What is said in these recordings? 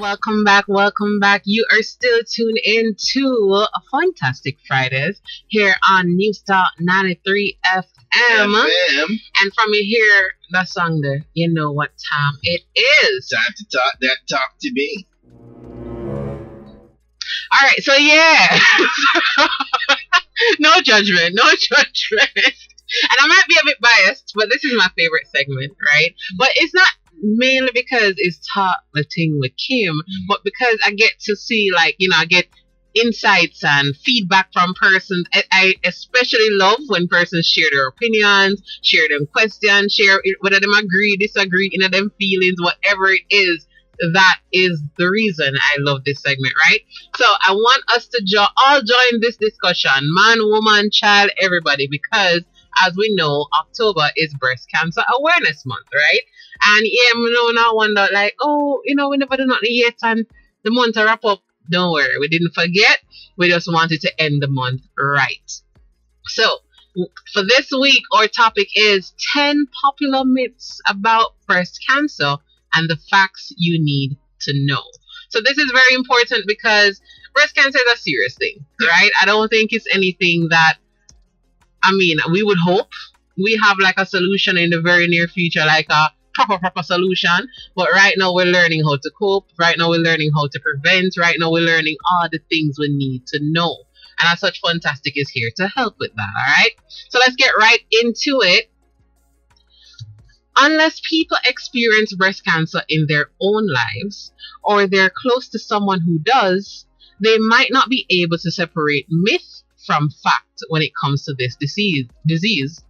welcome back. You are still tuned in to Fantastic Fridays here on New Star 93 FM. And from you hear that song there, you know what time it is. Time to talk that talk to me. Alright, so yeah. No judgment. And I might be a bit biased, but this is my favorite segment, right? But it's not mainly because it's Talk the Ting with Kim, but because I get to see, I get insights and feedback from persons. I especially love when persons share their opinions, share them questions, share whether them agree, disagree, them feelings, whatever it is. That is the reason I love this segment, right? So I want us to all join this discussion, man, woman, child, everybody, because as we know, October is Breast Cancer Awareness Month, right? And now wonder we never do nothing yet and the month wrap up. Don't worry, we didn't forget. We just wanted to end the month right. So for this week, our topic is 10 popular myths about breast cancer and the facts you need to know. So this is very important because breast cancer is a serious thing, right? I don't think it's anything that, we would hope we have a solution in the very near future, like a proper solution. But right now we're learning how to cope. Right now we're learning how to prevent. Right now we're learning all the things we need to know. And as such, Funtastic is here to help with that, all right? So let's get right into it. Unless people experience breast cancer in their own lives or they're close to someone who does, they might not be able to separate myth from fact when it comes to this disease.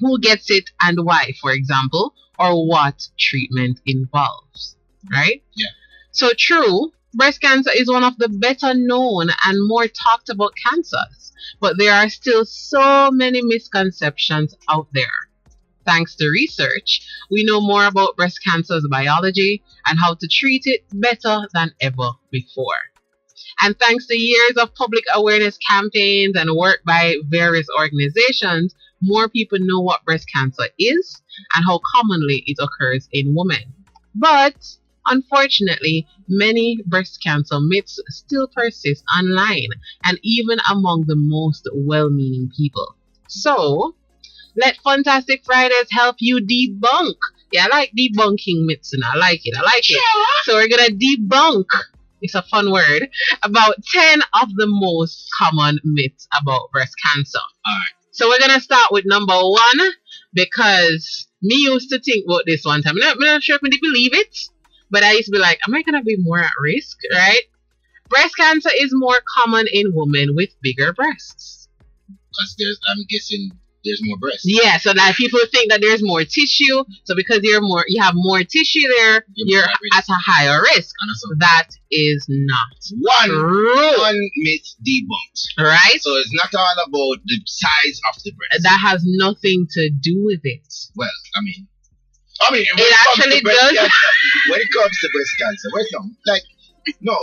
Who gets it and why, for example, or what treatment involves, right? Yeah. So true, breast cancer is one of the better known and more talked about cancers, but there are still so many misconceptions out there. Thanks to research, we know more about breast cancer's biology and how to treat it better than ever before. And thanks to years of public awareness campaigns and work by various organizations, more people know what breast cancer is and how commonly it occurs in women. But unfortunately, many breast cancer myths still persist online and even among the most well-meaning people. So, let Fantastic Fridays help you debunk. Yeah, I like debunking myths and I like it. So we're going to debunk, it's a fun word, about 10 of the most common myths about breast cancer. Alright. So we're going to start with number 1 because me used to think about this one time. I'm not sure if I believe it, but I used to be like, am I going to be more at risk, right? Breast cancer is more common in women with bigger breasts. Because I'm guessing there's more breasts. Yeah, so that people think that there's more tissue. So because you have more tissue there, you're at a higher risk. That is not one myth debunked. Right? So it's not all about the size of the breast. That has nothing to do with it. Well, it actually does. When it comes to breast cancer, no.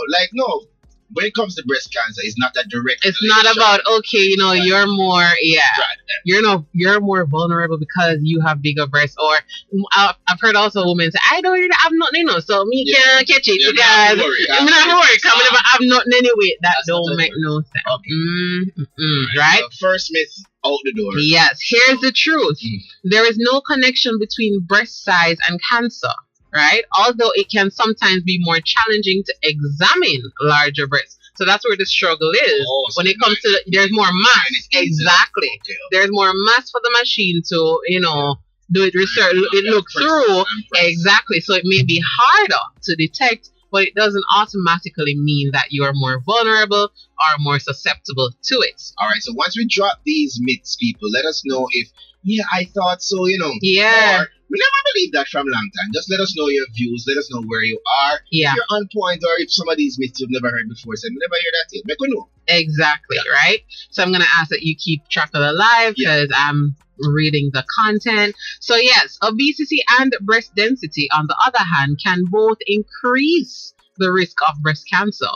When it comes to breast cancer, it's not a direct. It's not about you're more you're more vulnerable because you have bigger breasts. Or I've heard also women say, I don't really have nothing, so me can't catch it because I'm not worried. I never have nothing anyway. That don't make no sense. Okay. Right? So first myth out the door. Yes. Here's the truth. There is no connection between breast size and cancer. Right? Although it can sometimes be more challenging to examine larger breasts. So that's where the struggle is. When it comes to, there's more mass. Exactly. Okay. There's more mass for the machine to, do it research, look through. Exactly. So it may be harder to detect, but it doesn't automatically mean that you are more vulnerable or more susceptible to it. All right. So once we drop these myths, people, let us know if, I thought so, Yeah. Or, we never believed that from a long time. Just let us know your views. Let us know where you are. Yeah. If you're on point or if some of these myths you've never heard before, say, never hear that yet. Make we know. Exactly, right? So I'm going to ask that you keep track of the live because I'm reading the content. So yes, obesity and breast density, on the other hand, can both increase the risk of breast cancer.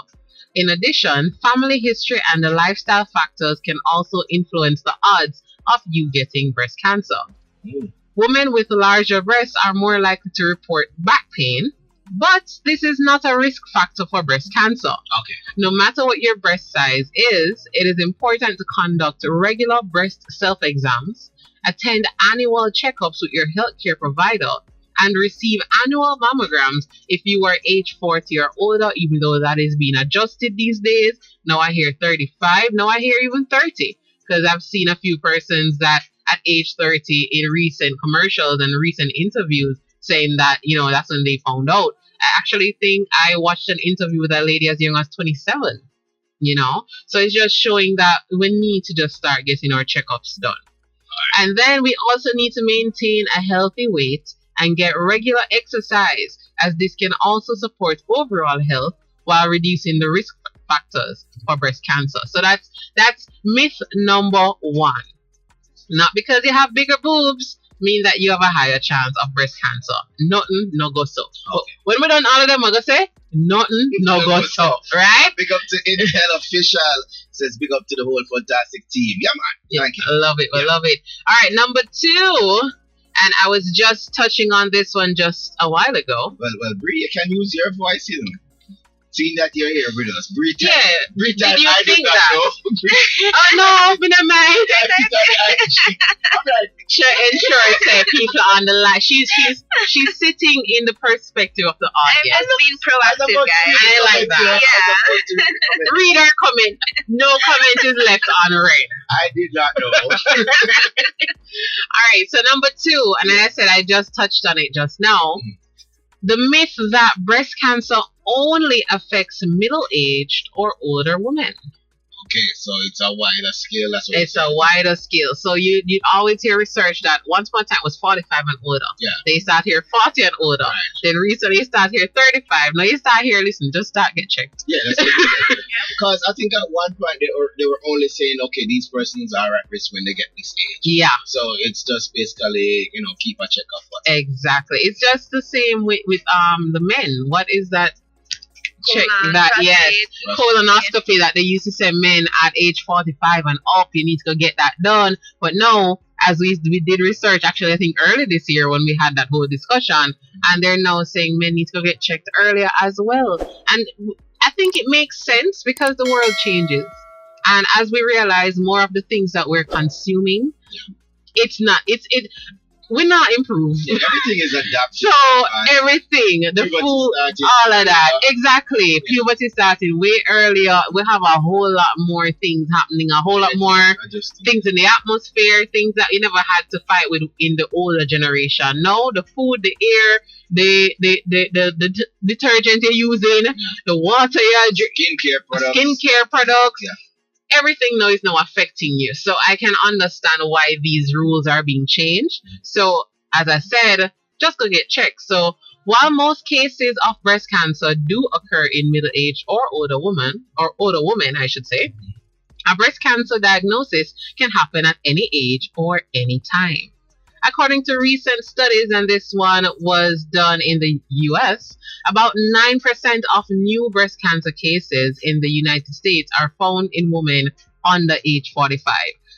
In addition, family history and the lifestyle factors can also influence the odds of you getting breast cancer. Women with larger breasts are more likely to report back pain, But this is not a risk factor for breast cancer. Okay. No matter what your breast size is, it is important to conduct regular breast self-exams, attend annual checkups with your healthcare provider, and receive annual mammograms if you are age 40 or older, even though that is being adjusted these days. Now I hear 35, now I hear even 30, because I've seen a few persons that at age 30 in recent commercials and recent interviews saying that, that's when they found out. I actually think I watched an interview with a lady as young as 27, So it's just showing that we need to just start getting our checkups done. And then we also need to maintain a healthy weight and get regular exercise, as this can also support overall health while reducing the risk factors for breast cancer. So that's myth number 1. Not because you have bigger boobs mean that you have a higher chance of breast cancer. Nothing, no go so. Okay. When we're done all of them, I'm going to say, nothing, no go so. Right? Big up to Intel Official. Says big up to the whole Funtastic Team. Yeah, man. Yeah, Thank you. I love it. I love it. All right, number 2. And I was just touching on this one just a while ago. Well, Bree, you can use your voice, Seeing that you're here with us. Bree, did you I think not that? know. Oh no, I've been a man. Ensure that people on the line. She's sitting in the perspective of the audience. I'm just being proactive, guys. I like that. Yeah. Read our comment. No comment is left unread. I did not know. All right, so number 2, and I said I just touched on it just now. The myth that breast cancer only affects middle-aged or older women. Okay, so it's a wider scale. That's what it's a wider scale. So you always hear research that once upon a time was 45 and older. Yeah. They start here 40 and older. Right. Then recently you start here 35. Now you start here, listen, just start get checked. Yeah, that's what because I think at one point they were only saying, okay, these persons are at risk when they get this age. Yeah. So it's just basically, keep a checkup. Exactly. It's just the same with the men. What is that? Check that, yes, colonoscopy that they used to say men at age 45 and up, you need to go get that done. But no, as we did research, actually, I think early this year when we had that whole discussion, and they're now saying men need to go get checked earlier as well. And I think it makes sense because the world changes. And as we realize more of the things that we're consuming, we're not improved. Everything is adapted. So everything, the food, all of that. Exactly. Puberty started way earlier. We have a whole lot more things happening, a whole lot more things in the atmosphere, things that you never had to fight with in the older generation. Now the food, the air, the detergent you're using, the water you're drinking, skincare products. Yeah. Everything now is affecting you. So I can understand why these rules are being changed. So as I said, just go get checked. So while most cases of breast cancer do occur in middle-aged or older women, I should say, a breast cancer diagnosis can happen at any age or any time. According to recent studies, and this one was done in the US, about 9% of new breast cancer cases in the United States are found in women under age 45.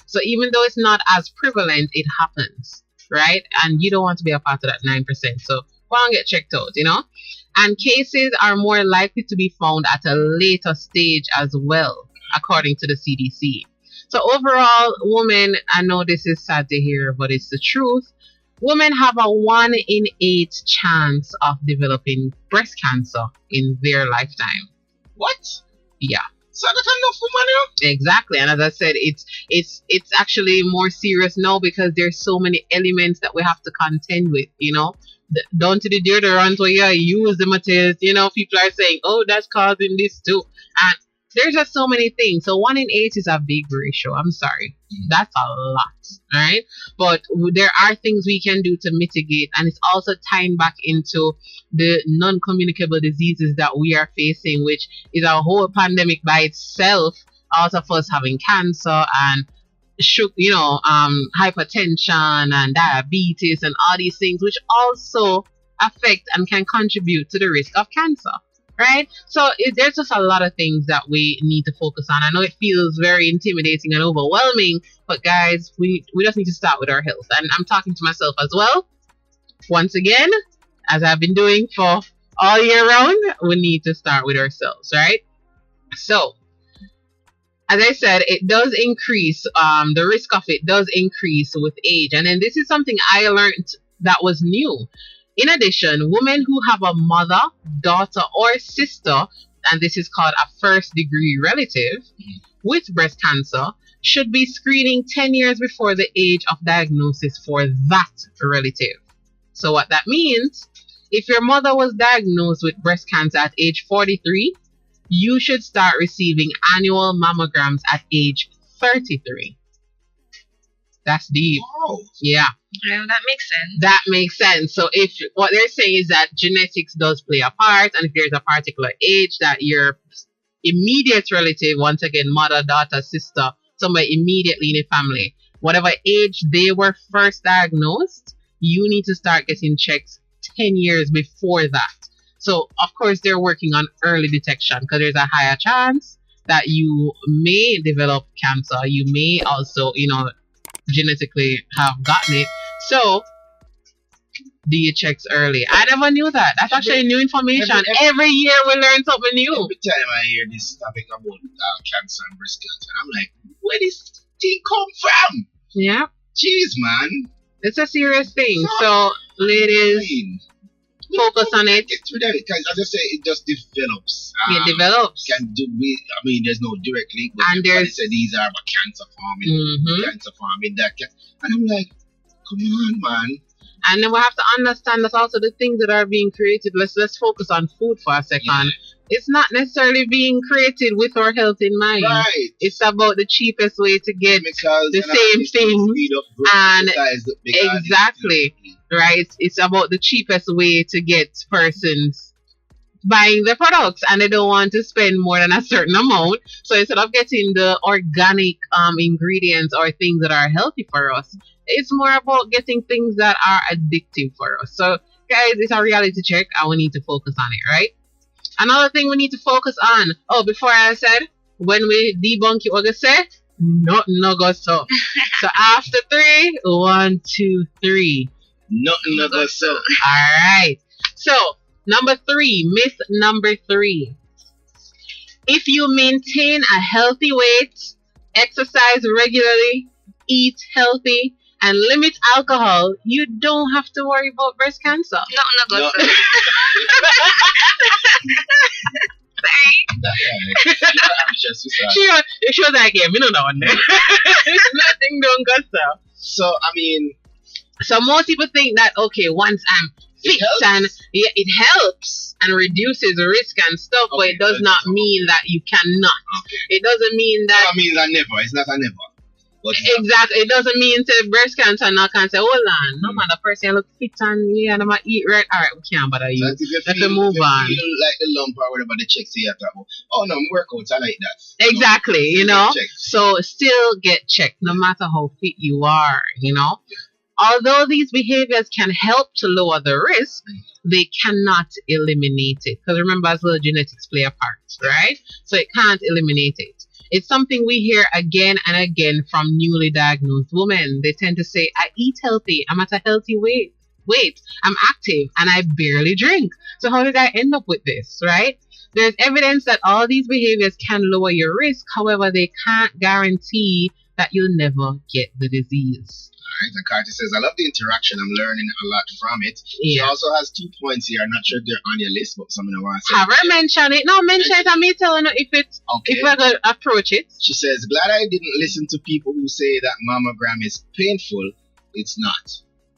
So even though it's not as prevalent, it happens, right? And you don't want to be a part of that 9%. So go and get checked out, And cases are more likely to be found at a later stage as well, according to the CDC. So overall, women, I know this is sad to hear, but it's the truth. Women have a 1 in 8 chance of developing breast cancer in their lifetime. What? Yeah. So that's enough for money? Exactly. And as I said, it's actually more serious now because there's so many elements that we have to contend with, Down to the deodorant where you use the materials, people are saying, oh, that's causing this too. And there's just so many things. So 1 in 8 is a big ratio. I'm sorry. That's a lot. All right. But there are things we can do to mitigate. And it's also tying back into the non-communicable diseases that we are facing, which is a whole pandemic by itself. Out of us having cancer and hypertension and diabetes and all these things, which also affect and can contribute to the risk of cancer. Right? So there's just a lot of things that we need to focus on. I know it feels very intimidating and overwhelming, but guys, we just need to start with our health. And I'm talking to myself as well. Once again, as I've been doing for all year round, we need to start with ourselves, right? So, as I said, it does increase, the risk of it does increase with age. And then this is something I learned that was new. In addition, women who have a mother, daughter, or sister, and this is called a first degree relative, with breast cancer, should be screening 10 years before the age of diagnosis for that relative. So what that means, if your mother was diagnosed with breast cancer at age 43, you should start receiving annual mammograms at age 33. That's deep. Wow. Yeah, Yeah, that makes sense. that makes sense. So if what they're saying is that genetics does play a part, and if there's a particular age that your immediate relative, once again, mother, daughter, sister, somebody immediately in the family, whatever age they were first diagnosed, you need to start getting checks 10 years before that. So, of course, they're working on early detection because there's a higher chance that you may develop cancer. You may also, genetically have gotten it. So, do your checks early. I never knew that. That's actually new information. Every year we learn something new. Every time I hear this topic about cancer and breast cancer, I'm like, where this thing come from? Yeah, Jeez, man. it's a serious thing. So, ladies, focus on it. Get through that because, as I say, it just develops. It develops. There's no direct link, but And everybody there's- said these are about cancer farming, Mhm. cancer farming, and I'm like, come on, man. And then we have to understand that also the things that are being created. Let's focus on food for a second. Yeah. It's not necessarily being created with our health in mind. Right. It's about the cheapest way to get Chemicals the and same all this things, speed up growth, and exercise, the big body. exactly. right. It's about the cheapest way to get persons buying the products, and they don't want to spend more than a certain amount. So instead of getting the organic ingredients or things that are healthy for us, it's more about getting things that are addictive for us. So guys, it's a reality check and we need to focus on it, right? Another thing we need to focus on. Oh, before I said, when we debunk it, what I say? Nothing no go so. So after 3, 1, 2, 3. Nothing no go so. Alright. So number 3, myth number 3. If you maintain a healthy weight, exercise regularly, eat healthy, and limit alcohol, you don't have to worry about breast cancer. No, No. go, sir. She was like, yeah, me know that one there. Nothing don't go so. So, So most people think that, okay, once I'm fit and it helps and reduces risk and stuff, but it does not mean that you cannot. Okay. It doesn't mean that. That means a never. It's not a never. But Exactly. It doesn't mean to breast cancer not can say, hold on, no man, the person look fit and yeah, and I'm gonna eat right. Alright, we can't bother you. so if you Let's feel, move if you on. feel like the lump or whatever the checks you have to have, oh no, workouts, I like that. Exactly, So, you know. check. So still get checked no matter how fit you are, you know. Although these behaviors can help to lower the risk, they cannot eliminate it. Because remember, as well, genetics play a part, right? So it can't eliminate it. It's something we hear again and again from newly diagnosed women. They tend to say, I eat healthy, I'm at a healthy weight, I'm active, and I barely drink. So how did I end up with this, right? There's evidence that all these behaviors can lower your risk. However, they can't guarantee that you'll never get the disease. Alright, and Carter says, I love the interaction. I'm learning a lot from it. She Yeah. also has 2 points here. I'm not sure if they're on your list, but something I want to say. Have her mention it. No, mention it and me telling her if Okay. we're going to approach it. She says, glad I didn't listen to people who say that mammogram is painful. It's not.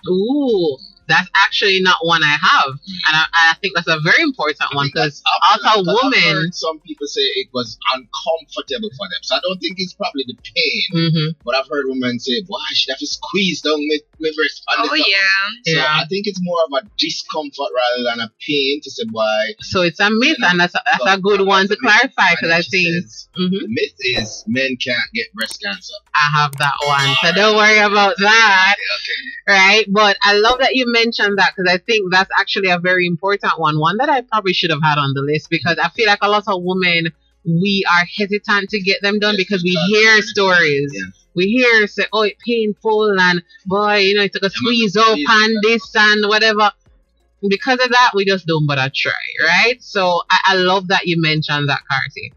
Ooh, that's actually not one I have. And I think that's a very important one because as a I've woman, heard some people say it was uncomfortable for them. So I don't think it's probably the pain. mhm, But I've heard women say, boy, I should have to squeeze down my breast. on the Oh, top." yeah. So Yeah. I think it's more of a discomfort rather than a pain to say, boy. so it's a myth, You know, and that's a good one to clarify because I she think says, mhm, the myth is men can't get breast cancer. I have that one. So don't worry about that. Okay. Right, but I love that you mentioned that because I think that's actually a very important one that I probably should have had on the list because I feel like a lot of women, we are hesitant to get them done Yes, because we because hear it's- stories. yeah. We hear say, oh, it's painful and boy, you know, it took a Yeah, squeeze man, up please. and this and whatever. because of that, we just don't bother try, right? So I love that you mentioned that, Carty.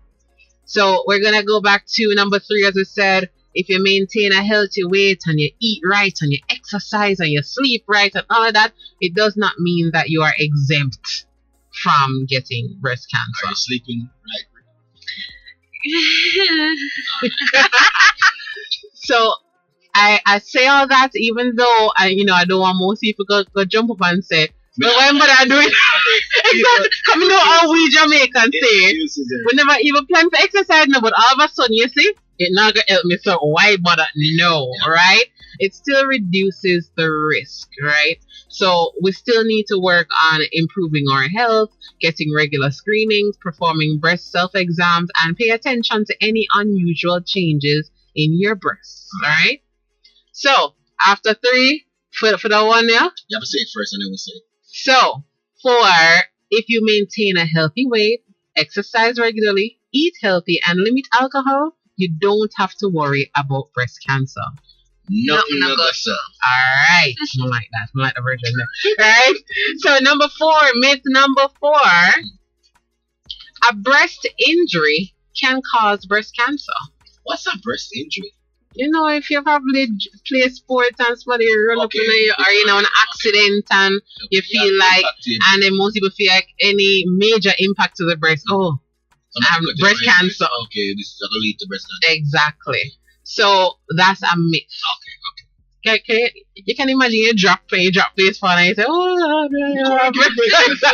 So we're gonna go back to number 3, as I said. If you maintain a healthy weight and you eat right and you exercise and you sleep right and all of that, it does not mean that you are exempt from getting breast Are cancer. you sleeping right? So I say all that even though I don't want most people go jump up and say, but when but I do it exactly. Come know how we Jamaicans say we never even plan for exercise now, but all of a sudden you see it not gonna help me, so why bother? No, right? It still reduces the risk, right? So we still need to work on improving our health, getting regular screenings, performing breast self-exams, and pay attention to any unusual changes in your breasts, alright? So after 3, for the one, yeah? You have to say it first and then we say it. So, 4, if you maintain a healthy weight, exercise regularly, eat healthy, and limit alcohol, you don't have to worry about breast cancer. Nothing no go, sir. Alright. I like that. I like the version there. Alright. So, number 4, myth number 4, a breast injury can cause breast cancer. What's a breast injury? If you probably play sports and somebody run up in you, or an accident and you feel like, and then most people feel like any major impact to the breast, breast cancer. Okay, this is going to lead to breast cancer. Exactly. So that's a myth. Okay. You can imagine you drop place for and you say, breast cancer.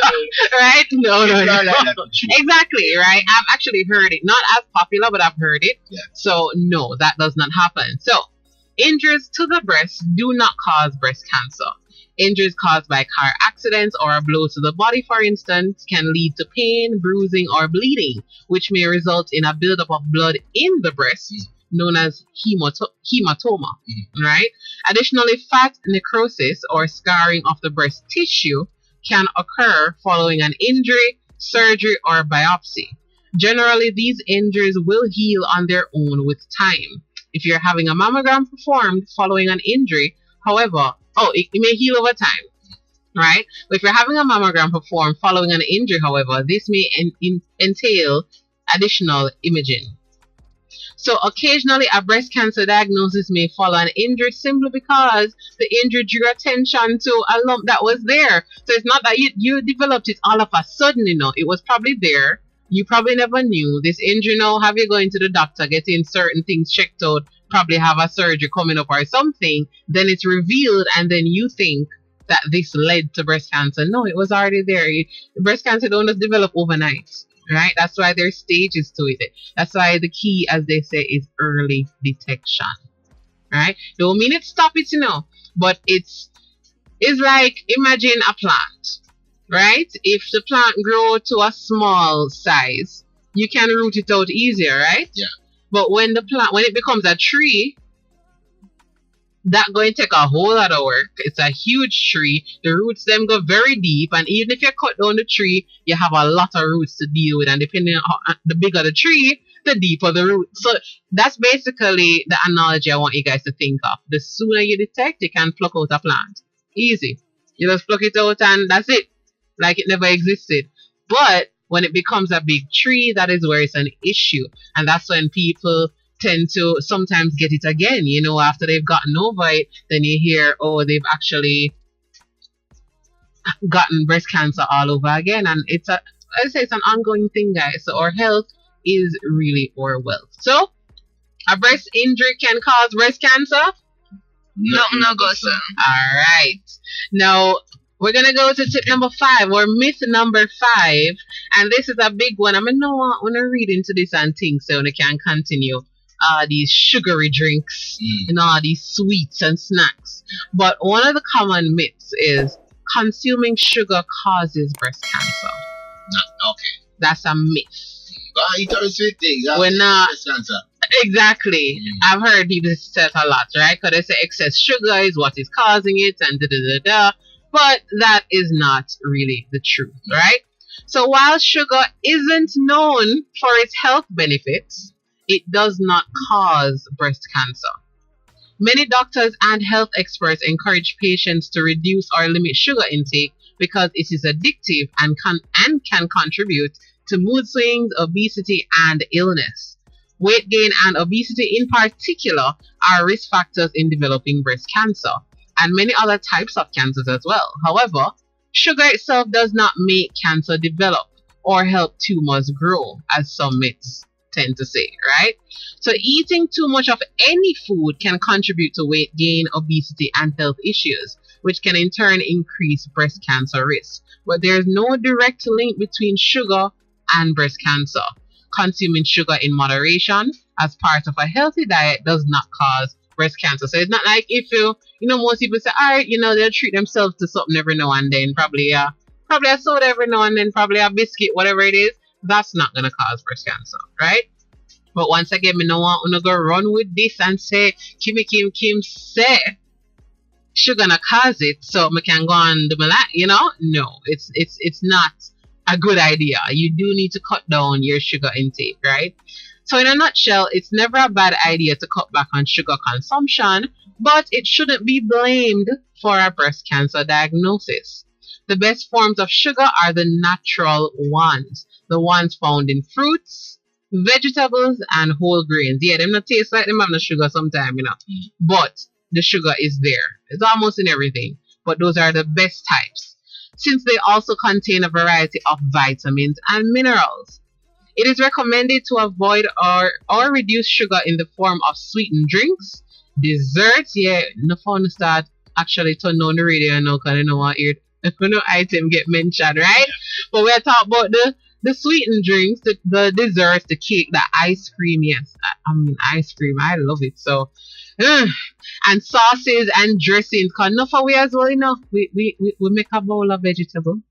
Right? No. Exactly, right? I've actually heard it. Not as popular, but I've heard it. Yeah. So no, that does not happen. So injuries to the breast do not cause breast cancer. Injuries caused by car accidents or a blow to the body, for instance, can lead to pain, bruising, or bleeding, which may result in a buildup of blood in the breast, known as hematoma, right? Additionally, fat necrosis or scarring of the breast tissue can occur following an injury, surgery, or biopsy. Generally, these injuries will heal on their own with time. If you're having a mammogram performed following an injury, however, it may heal over time, right? But if you're having a mammogram performed following an injury, however, this may entail additional imaging. So occasionally a breast cancer diagnosis may follow an injury simply because the injury drew attention to a lump that was there. So it's not that you developed it all of a sudden, it was probably there. You probably never knew this injury. Now have you going to the doctor, getting certain things checked out, probably have a surgery coming up or something, then it's revealed and then you think that this led to breast cancer. No, it was already there. Breast cancer don't just develop overnight. Right? That's why there's stages to it. That's why the key, as they say, is early detection. Right? Don't mean it stop it, but it's like, imagine a plant. Right? If the plant grow to a small size, you can root it out easier, right? Yeah. But when it becomes a tree, that's going to take a whole lot of work. It's a huge tree. The roots them go very deep, and even if you cut down the tree, you have a lot of roots to deal with. And depending on how, the bigger the tree, the deeper the root. So that's basically the analogy I want you guys to think of. The sooner you detect, you can pluck out a plant. Easy. You just pluck it out and that's it. Like it never existed. But when it becomes a big tree, that is where it's an issue, and that's when people tend to sometimes get it again, after they've gotten over it, then you hear, they've actually gotten breast cancer all over again. And it's an ongoing thing, guys. So our health is really our wealth. So a breast injury can cause breast cancer? No go, sir. All right. Now we're gonna go to tip number 5, or myth number 5, and this is a big one. I'm gonna read into this and think so I can continue. These sugary drinks and all these sweets and snacks. But one of the common myths is consuming sugar causes breast cancer. Okay. That's a myth. You tell me sweet things. We're not. Breast cancer. Exactly. I've heard people say it a lot, right? Because they say excess sugar is what is causing it and da-da-da-da. But that is not really the truth, right? So while sugar isn't known for its health benefits, it does not cause breast cancer. Many doctors and health experts encourage patients to reduce or limit sugar intake because it is addictive and can contribute to mood swings, obesity, and illness. Weight gain and obesity in particular are risk factors in developing breast cancer and many other types of cancers as well. However, sugar itself does not make cancer develop or help tumors grow, as some myths tend to say, right? So eating too much of any food can contribute to weight gain, obesity, and health issues, which can in turn increase breast cancer risk. But there's no direct link between sugar and breast cancer. Consuming sugar in moderation as part of a healthy diet does not cause breast cancer. So it's not like if most people say, all right, they'll treat themselves to something every now and then, probably a soda every now and then, probably a biscuit, whatever it is. That's not gonna cause breast cancer, right? But once again, me no want to go run with this and say Kim say sugar gonna cause it, so me can go and do my life, No, it's not a good idea. You do need to cut down your sugar intake, right? So in a nutshell, it's never a bad idea to cut back on sugar consumption, but it shouldn't be blamed for a breast cancer diagnosis. The best forms of sugar are the natural ones, the ones found in fruits, vegetables, and whole grains. Yeah, them not taste like them have no sugar sometimes, but the sugar is there. It's almost in everything, but those are the best types, since they also contain a variety of vitamins and minerals. It is recommended to avoid or reduce sugar in the form of sweetened drinks, desserts. Yeah, no fun start actually turn on the radio now because I know what no item get mentioned, right? But we're talking about the sweetened drinks, the desserts, the cake, the ice cream. Yes, ice cream. I love it. So, and sauces and dressings. Cause enough for we as well, we make a bowl of vegetable,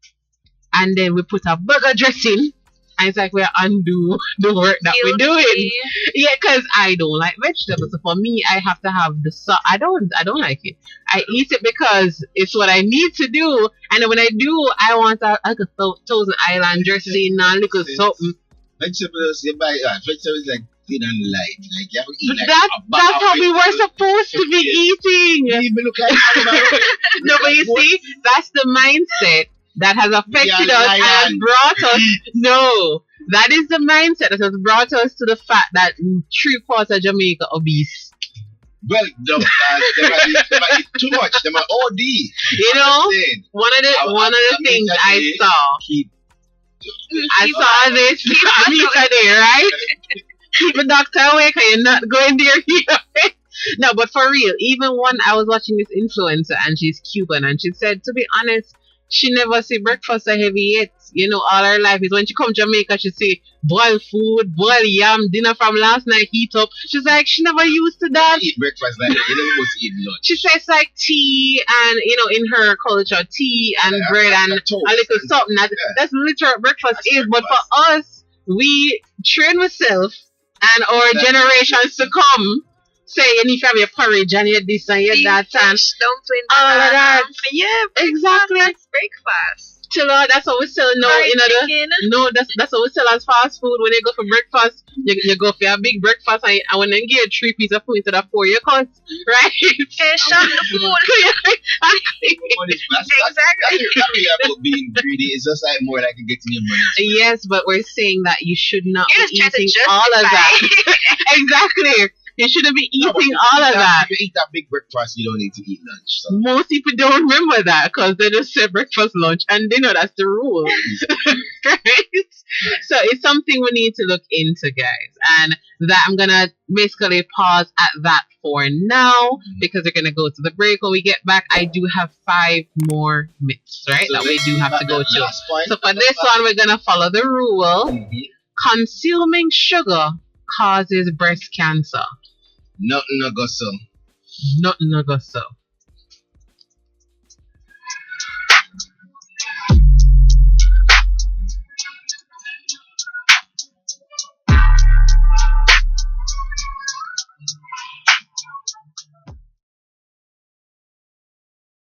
and then we put a burger dressing. And it's like we undo the work that we're doing. Yeah, because I don't like vegetables. So for me, I have to have the sauce. I don't like it. I eat it because it's what I need to do. And then when I do, I want a Thousand Island dressing and little something. Vegetables, you buy vegetables like thin and light. Like you have to eat that's how we were supposed to be eating. You even look like no, but you see, that's the mindset that has affected us and brought us. No, that is the mindset that has brought us to the fact that 3/4 of Jamaica obese. Well, they might eat too much. They might OD. One of the things I saw this Amika there, right? Keep the doctor away because you're not going there. No, but for real, even when I was watching this influencer and she's Cuban and she said, to be honest, she never see breakfast a heavy yet. All her life is when she come to Jamaica, she see boiled food, boiled yam, dinner from last night, heat up. She's like, she never used to that. Eat breakfast like that. You never supposed to eat lunch. She says like tea and, in her culture, tea and bread and a little something. That's literal breakfast is. But for us, we train ourselves and our generations to come. Say, and if you have your porridge and you this and you that and all of that. Yeah, exactly. That's breakfast. That's what we sell now. That's what we sell as fast food. When you go for breakfast, you go for a big breakfast and when you get 3 pieces of food instead of 4, you cut, right? Fish on the food. Exactly. That's about being greedy. It's just like more like getting your money. Yes, but we're saying that you should not be eating all of that. Exactly. You shouldn't be eating all of that. If you eat that big breakfast, you don't need to eat lunch. So. Most people don't remember that because they just say breakfast, lunch, and dinner. That's the rule. Right? So it's something we need to look into, guys. And that I'm going to basically pause at that for now because we're going to go to the break. When we get back, I do have 5 more myths, right? So that we do have to go to. So for this one, we're going to follow the rule. Consuming sugar causes breast cancer. Nothing no go so. Nothing no go so.